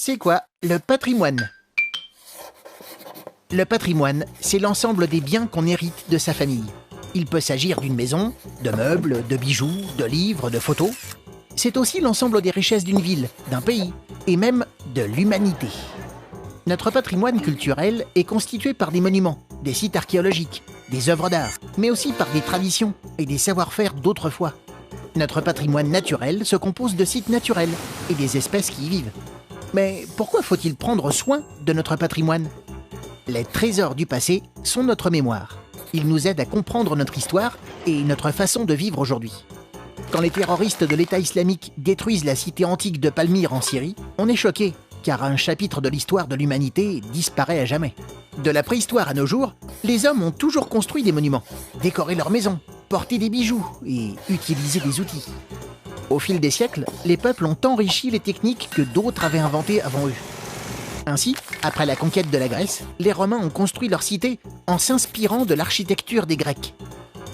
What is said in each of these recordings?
C'est quoi le patrimoine? Le patrimoine, c'est l'ensemble des biens qu'on hérite de sa famille. Il peut s'agir d'une maison, de meubles, de bijoux, de livres, de photos. C'est aussi l'ensemble des richesses d'une ville, d'un pays, et même de l'humanité. Notre patrimoine culturel est constitué par des monuments, des sites archéologiques, des œuvres d'art, mais aussi par des traditions et des savoir-faire d'autrefois. Notre patrimoine naturel se compose de sites naturels et des espèces qui y vivent. Mais pourquoi faut-il prendre soin de notre patrimoine? Les trésors du passé sont notre mémoire. Ils nous aident à comprendre notre histoire et notre façon de vivre aujourd'hui. Quand les terroristes de l'État islamique détruisent la cité antique de Palmyre en Syrie, on est choqué, car un chapitre de l'histoire de l'humanité disparaît à jamais. De la préhistoire à nos jours, les hommes ont toujours construit des monuments, décoré leurs maisons, porté des bijoux et utilisé des outils. Au fil des siècles, les peuples ont enrichi les techniques que d'autres avaient inventées avant eux. Ainsi, après la conquête de la Grèce, les Romains ont construit leur cité en s'inspirant de l'architecture des Grecs.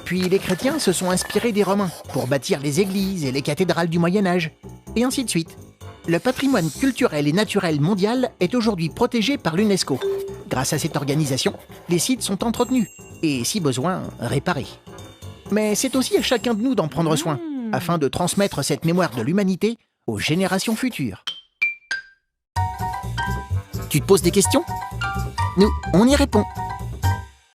Puis les chrétiens se sont inspirés des Romains pour bâtir les églises et les cathédrales du Moyen-Âge, et ainsi de suite. Le patrimoine culturel et naturel mondial est aujourd'hui protégé par l'UNESCO. Grâce à cette organisation, les sites sont entretenus et, si besoin, réparés. Mais c'est aussi à chacun de nous d'en prendre soin, afin de transmettre cette mémoire de l'humanité aux générations futures. Tu te poses des questions? Nous, on y répond.